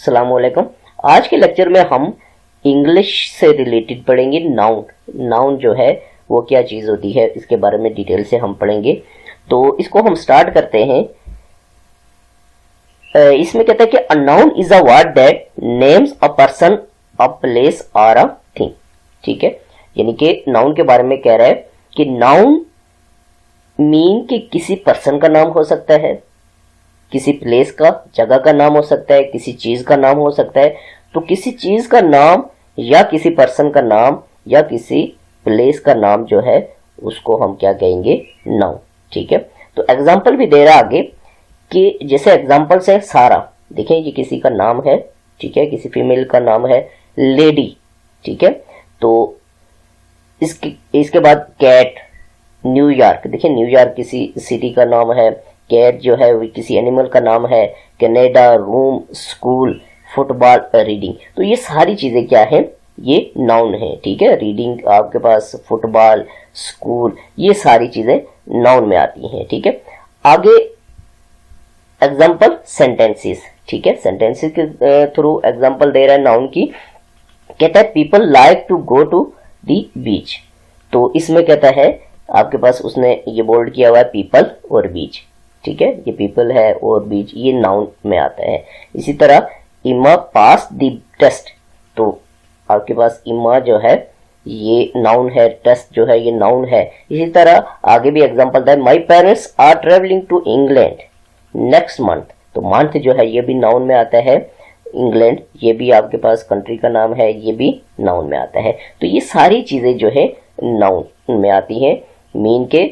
अस्सलामुअलैकुम। आज के लेक्चर में हम इंग्लिश से रिलेटेड पढ़ेंगे। नाउन नाउन जो है वो क्या चीज़ होती है, इसके बारे में डिटेल से हम पढ़ेंगे। तो इसको हम स्टार्ट करते हैं। इसमें कहता है कि a noun is a word that names a person, a place और अ थिंग। ठीक है, यानी कि नाउन के बारे में कह रहा है कि नाउन मीन कि किसी पर्सन का नाम हो सकता है, किसी प्लेस का, जगह का नाम हो सकता है, किसी चीज का नाम हो सकता है। तो किसी चीज का नाम या किसी पर्सन का नाम या किसी प्लेस का नाम जो है उसको हम क्या कहेंगे, नाउन। ठीक है, तो एग्जाम्पल भी दे रहा आगे कि जैसे एग्जाम्पल से सारा, देखें ये किसी का नाम है। ठीक है, किसी फीमेल का नाम है लेडी। ठीक है, तो इसके बाद कैट, न्यूयॉर्क, देखिए न्यूयॉर्क किसी सिटी का नाम है। कैट जो है वो किसी एनिमल का नाम है। Canada, room, school, football, reading. तो ये सारी चीजें क्या है, ये नाउन है। ठीक है, रीडिंग आपके पास, फुटबॉल, स्कूल, ये सारी चीजें नाउन में आती हैं। ठीक है, आगे एग्जाम्पल सेंटेंसेस। ठीक है, सेंटेंसेस के थ्रू एग्जाम्पल दे रहा है नाउन की। कहता है people like to go to the beach. तो इसमें कहता है आपके पास, उसने ये बोल्ड किया हुआ है पीपल और बीच। ठीक है, ये पीपल है और बीच, ये नाउन में आता है। इसी तरह इमा पास द टेस्ट। तो आपके पास इमा जो है ये नाउन है, टेस्ट जो है ये नाउन है। इसी तरह आगे भी एग्जांपल है, my parents are travelling to England next month. तो मंथ जो है ये भी नाउन में आता है। इंग्लैंड ये भी आपके पास कंट्री का नाम है, ये भी नाउन में आता है। तो ये सारी चीजें जो है नाउन में आती हैं। मीन के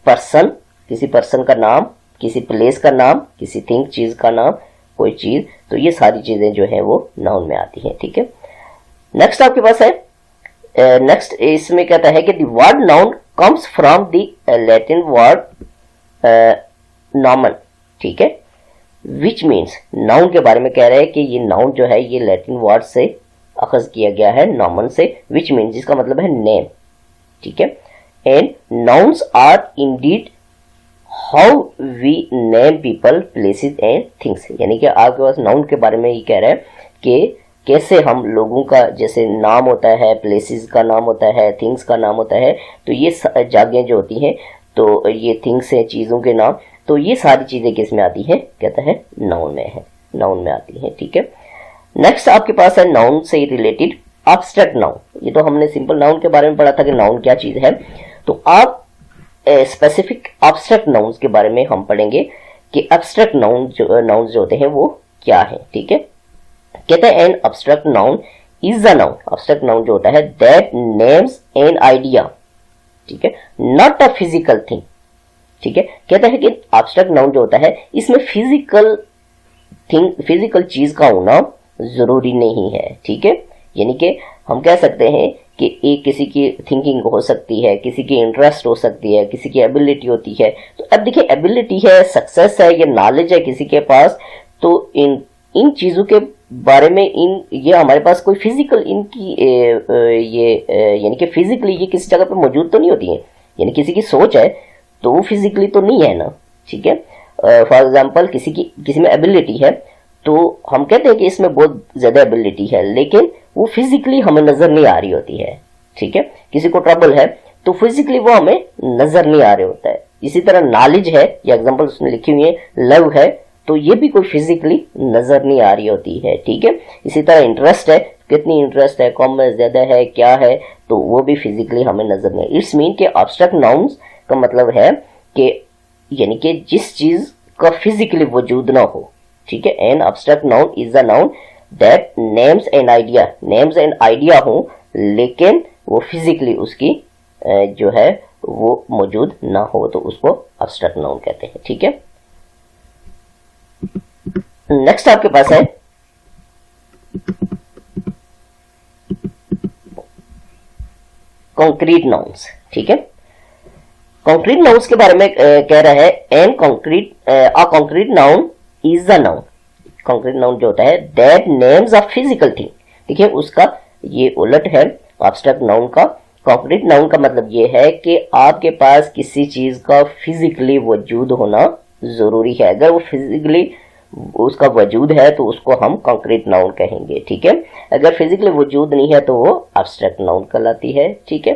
पर्सन, किसी पर्सन का नाम, किसी प्लेस का नाम, किसी थिंग, चीज का नाम, कोई चीज, तो ये सारी चीजें जो है वो नाउन में आती हैं। ठीक है, नेक्स्ट आपके पास है, नेक्स्ट इसमें कहता है कि the word noun comes from the Latin word nomen. ठीक है, विच मीन्स, नाउन के बारे में कह रहा है कि ये नाउन जो है ये लैटिन वर्ड से अखज किया गया है, नॉमन से। विच मीन्स जिसका मतलब है नेम। ठीक है, and nouns are indeed how we name people, places and things. यानी कि आपके पास नाउन के बारे में ये कह रहा है कि कैसे हम लोगों का जैसे नाम होता है, प्लेसेस का नाम होता है, थिंग्स का नाम होता है। तो ये जगहें जो होती हैं, तो ये थिंग्स हैं, चीज़ों के नाम, तो ये सारी चीज़ें किस में आती हैं, कहता है नाउन में है, नाउन में आती हैं। ठीक है, नेक्स्ट आपके पास है नाउन से रिलेटेड एब्स्ट्रैक्ट नाउन। ये तो हमने सिंपल नाउन के बारे में पढ़ा था कि नाउन क्या चीज़ है। तो आप स्पेसिफिक एब्स्ट्रैक्ट नाउन्स के बारे में हम पढ़ेंगे कि एब्स्ट्रैक्ट नाउन्स जो होते हैं वो क्या है। ठीक है, कहते हैं an abstract noun is a noun. Abstract noun जो होता है दैट नेम्स एन आइडिया। ठीक है, नॉट अ फिजिकल थिंग। ठीक है, कहता है कि एब्स्ट्रैक्ट नाउन जो होता है इसमें फिजिकल थिंग, फिजिकल चीज का होना जरूरी नहीं है। ठीक है, यानी कि हम कह सकते हैं कि एक किसी की थिंकिंग हो सकती है, किसी की इंटरेस्ट हो सकती है, किसी की एबिलिटी होती है। तो अब देखिए एबिलिटी है, सक्सेस है, ये नॉलेज है किसी के पास, तो इन चीजों के बारे में ये हमारे पास कोई फिजिकल इनकी यानी कि फिजिकली ये किसी जगह पे मौजूद तो नहीं होती है। यानी किसी की सोच है तो वो फिजिकली तो नहीं है ना। ठीक है, फॉर एग्जाम्पल किसी में एबिलिटी है, तो हम कहते हैं कि इसमें बहुत ज्यादा एबिलिटी है, लेकिन वो फिजिकली हमें नजर नहीं आ रही होती है। ठीक है, किसी को ट्रबल है तो फिजिकली वो हमें नजर नहीं आ रहा होता है। इसी तरह नॉलेज है, ये एग्जांपल उसने लिखी हुई है, लव है, तो ये भी कोई फिजिकली नजर नहीं आ रही होती है। ठीक है, इसी तरह इंटरेस्ट है, कितनी इंटरेस्ट है, कम है, ज्यादा है, क्या है, तो वो भी फिजिकली हमें नजर नहीं। इट्स मीन के एब्स्ट्रैक्ट नाउन्स का मतलब है कि यानी कि जिस चीज का फिजिकली वजूद ना हो। ठीक है, an abstract noun is a noun that names and idea, names and idea हो, लेकिन वो फिजिकली उसकी जो है वो मौजूद ना हो, तो उसको एब्स्ट्रैक्ट नाउन कहते हैं। ठीक है, नेक्स्ट आपके पास है कॉन्क्रीट नाउन्स। ठीक है, कॉन्क्रीट नाउन्स के बारे में कह रहा है an concrete a concrete noun is a noun. Concrete noun जो होता है that names a physical thing. देखिए उसका ये उलट है एब्स्ट्रैक्ट नाउन का। कॉन्क्रीट नाउन का मतलब ये है कि आपके पास किसी चीज का फिजिकली वजूद होना जरूरी है। अगर वो फिजिकली उसका वजूद है तो उसको हम कॉन्क्रीट नाउन कहेंगे, ठीक है। अगर फिजिकली वजूद नहीं है तो वो एब्स्ट्रैक्ट नाउन कहलाती है, ठीक है।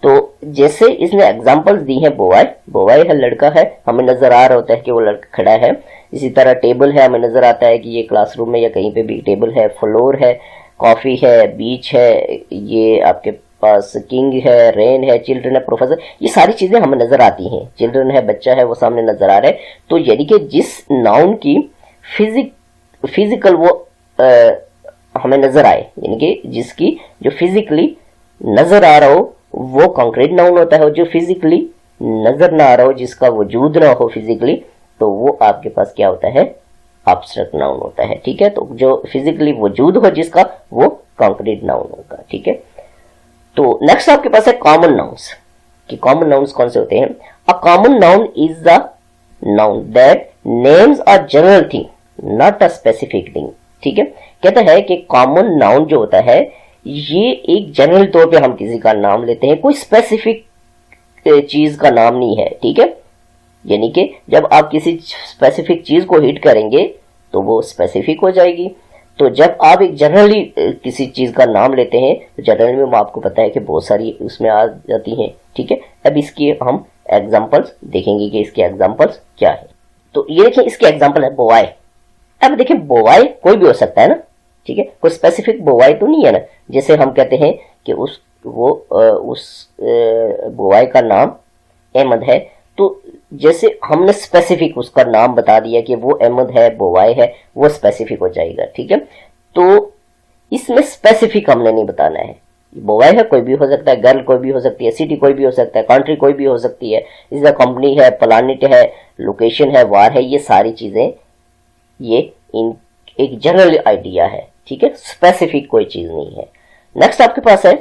तो जैसे इसने एग्जांपल्स दी हैं, बॉय है लड़का है, हमें नजर आ रहा होता है कि वो लड़का खड़ा है। इसी तरह टेबल है, हमें नजर आता है कि ये क्लासरूम में या कहीं पे भी टेबल है। फ्लोर है, कॉफी है, बीच है, ये आपके पास किंग है, रेन है, चिल्ड्रन है, प्रोफेसर, ये सारी चीजें हमें नजर आती हैं। चिल्ड्रन है, बच्चा है, वो सामने नजर आ रहा है। तो यानी कि जिस नाउन की फिजिकल वो हमें नजर आए, यानी कि जिसकी जो फिजिकली नजर आ रहा हो वो कॉन्क्रीट नाउन होता है, और जो फिजिकली नजर ना आ रहा हो, जिसका वजूद ना हो फिजिकली, तो वो आपके पास क्या होता है, एब्स्ट्रैक्ट नाउन होता है, ठीक है। तो जो फिजिकली वजूद हो जिसका, वो कॉन्क्रीट नाउन होगा, ठीक है। तो नेक्स्ट आपके पास है कॉमन नाउन्स, कि कॉमन नाउन्स कौन से होते हैं। A common noun is the noun that names a general thing not a specific thing, ठीक है। कहता है कि कॉमन नाउन जो होता है ये एक जनरल तौर पे हम किसी का नाम लेते हैं, कोई स्पेसिफिक चीज का नाम नहीं है, ठीक है। यानी कि जब आप किसी स्पेसिफिक चीज को हिट करेंगे तो वो स्पेसिफिक हो जाएगी। तो जब आप एक जनरली किसी चीज का नाम लेते हैं तो जनरली में आपको पता है कि बहुत सारी उसमें आ जाती हैं, ठीक है। अब इसकी हम एग्जांपल्स देखेंगे कि इसके एग्जांपल्स क्या है। तो ये देखिए, इसके एग्जांपल है बॉय। अब देखिए, बॉय कोई भी हो सकता है ना, ठीक है, कोई स्पेसिफिक बॉय तो नहीं है ना। जैसे हम कहते हैं कि उस बॉय का नाम अहमद है, तो जैसे हमने स्पेसिफिक उसका नाम बता दिया कि वो अहमद है, बॉय है, वो स्पेसिफिक हो जाएगा, ठीक है। तो इसमें स्पेसिफिक हमने नहीं बताना है। बॉय है, कोई भी हो सकता है, गर्ल कोई भी हो सकती है, सिटी कोई भी हो सकता है, कंट्री कोई भी हो सकती है, इसका कंपनी है, प्लानिट है, लोकेशन है, वार है, ये सारी चीजें ये इन एक जनरल आइडिया है, ठीक है, स्पेसिफिक कोई चीज नहीं है। नेक्स्ट आपके पास है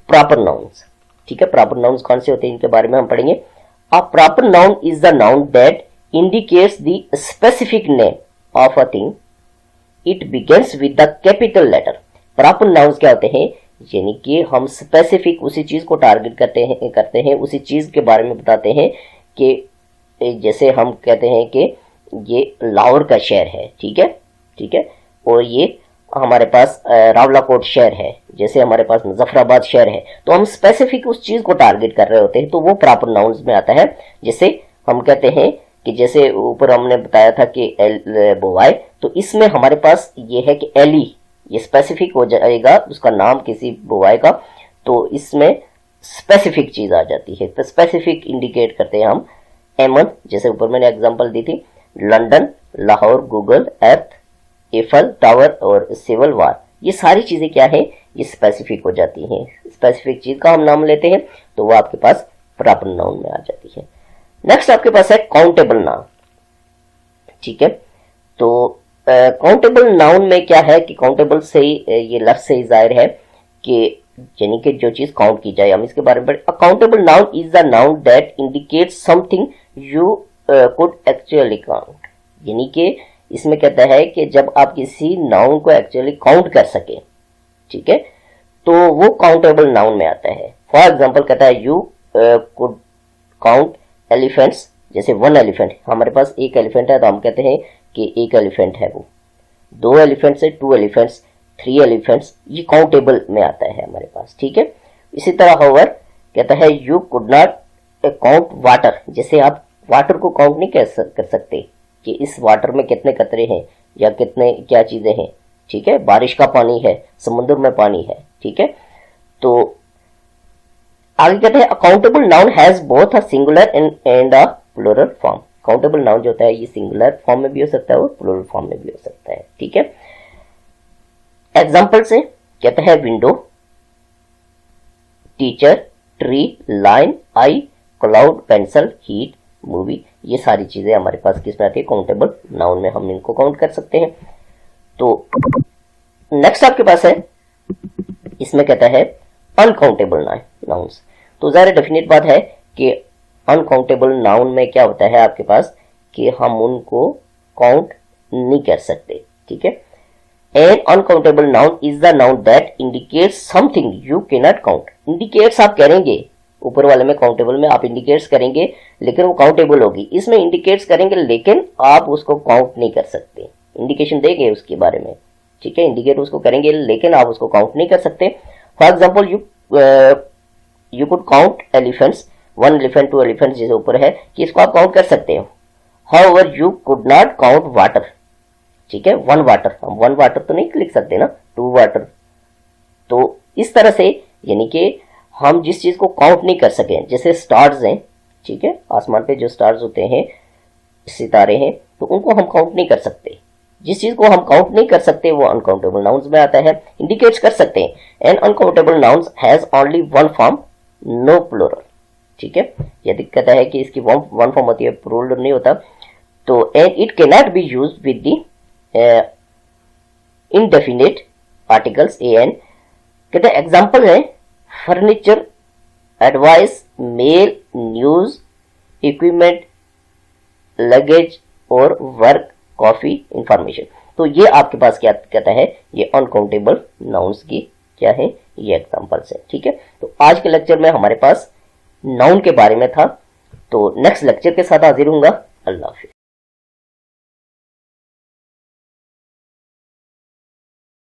प्रॉपर नाउन्स, ठीक है। प्रॉपर नाउन्स कौन से होते हैं, इनके बारे में हम पढ़ेंगे। A proper noun is the noun that indicates the specific name of a thing, it begins with the capital letter. Proper nouns क्या होते हैं, यानी कि हम स्पेसिफिक उसी चीज को टारगेट करते हैं, उसी चीज के बारे में बताते हैं। कि जैसे हम कहते हैं कि ये लाहौर का शहर है, ठीक है, ठीक है, और ये हमारे पास रावलाकोट शहर है, जैसे हमारे पास मुजफ्फराबाद शहर है, तो हम स्पेसिफिक उस चीज को टारगेट कर रहे होते हैं, तो वो प्रॉपर नाउन्स में आता है। जैसे हम कहते हैं कि जैसे ऊपर हमने बताया था कि बोवाई, तो इसमें हमारे पास ये है कि एली, ये स्पेसिफिक हो जाएगा उसका नाम किसी बोवाई का, तो इसमें स्पेसिफिक चीज आ जाती है, तो स्पेसिफिक इंडिकेट करते हैं हम। एमन, जैसे ऊपर मैंने एग्जांपल दी थी, London, Lahore, Google Earth, apple tower और सिविल वार, ये सारी चीजें क्या है, ये स्पेसिफिक हो जाती हैं। स्पेसिफिक चीज का हम नाम लेते हैं तो वो आपके पास प्रॉपर नाउन में आ जाती है। नेक्स्ट आपके पास है काउंटेबल नाउन, ठीक है। तो काउंटेबल नाउन में क्या है कि काउंटेबल से ये लफ्ज से जाहिर है कि यानी कि जो चीज काउंट की जाए, हम इसके बारे में पढ़ें। Countable noun is the noun that indicates something you could actually count, यानी कि इसमें कहता है कि जब आप किसी नाउन को एक्चुअली काउंट कर सके, ठीक है, तो वो काउंटेबल नाउन में आता है। फॉर एग्जांपल कहता है यू कुड काउंट एलिफेंट्स, जैसे वन एलिफेंट, हमारे पास एक एलिफेंट है तो हम कहते हैं कि एक एलिफेंट है वो, दो एलिफेंट्स है, टू एलिफेंट्स, थ्री एलिफेंट्स, ये काउंटेबल में आता है हमारे पास, ठीक है। इसी तरह होवर कहता है you could not count water, जैसे आप वाटर को काउंट नहीं कर सकते कि इस वाटर में कितने कतरे हैं या कितने क्या चीजें हैं, ठीक है, बारिश का पानी है, समुद्र में पानी है, ठीक है। तो आगे कहते हैं countable noun has both a singular and a plural form. Countable noun जो होता है ये सिंगुलर फॉर्म में भी हो सकता है और प्लूरल फॉर्म में भी हो सकता है, ठीक है। एग्जांपल से कहता है विंडो, टीचर, ट्री, लाइन, आई, क्लाउड, पेंसिल, हीट, मूवी, ये सारी चीजें हमारे पास किस में आती है, काउंटेबल नाउन में हम इनको काउंट कर सकते हैं। तो नेक्स्ट आपके पास है, इसमें कहता है अनकाउंटेबल नाउन्स। तो ज़ाहिर डेफिनेट बात है कि अनकाउंटेबल नाउन में क्या होता है आपके पास कि हम उनको काउंट नहीं कर सकते, ठीक है। N uncountable noun is the noun that indicates something you can not count. Indicates आप करेंगे ऊपर वाले में काउंटेबल में आप इंडिकेट्स करेंगे लेकिन वो काउंटेबल होगी, इसमें इंडिकेट्स करेंगे लेकिन आप उसको काउंट नहीं कर सकते, इंडिकेशन देंगे उसके बारे में, ठीक है, इंडिकेट उसको करेंगे लेकिन आप उसको काउंट नहीं कर सकते। For example you could count elephants, 1 elephant 2 elephant जैसे ऊपर है कि इसको आप काउंट कर सकते हो। However you could not count water, ठीक है, 1 वाटर, हम 1 वाटर तो नहीं लिख सकते ना, 2 वाटर। तो इस तरह से यानी कि हम जिस चीज को काउंट नहीं कर सके, जैसे स्टार्स हैं, ठीक है, आसमान पे जो स्टार्स होते हैं, सितारे हैं, तो उनको हम काउंट नहीं कर सकते। जिस चीज को हम काउंट नहीं कर सकते वो अनकाउंटेबल नाउन्स में आता है। इंडिकेट्स कर सकते हैं an uncountable nouns has only 1 form, no plural, ठीक है, यह दिक्कत है कि इसकी 1 फॉर्म होती है, प्लूरल नहीं होता। तो and it cannot be use with the indefinite articles a an. कहते हैं एग्जाम्पल है furniture, advice, mail, news, equipment, luggage और वर्क, कॉफी, इंफॉर्मेशन। तो ये आपके पास क्या कहता है, ये अनकाउंटेबल नाउन्स की क्या है, ये एग्जांपल्स है, ठीक है। तो आज के लेक्चर में हमारे पास नाउन के बारे में था, तो नेक्स्ट लेक्चर के साथ हाजिर होऊंगा। अल्लाह हाफिज।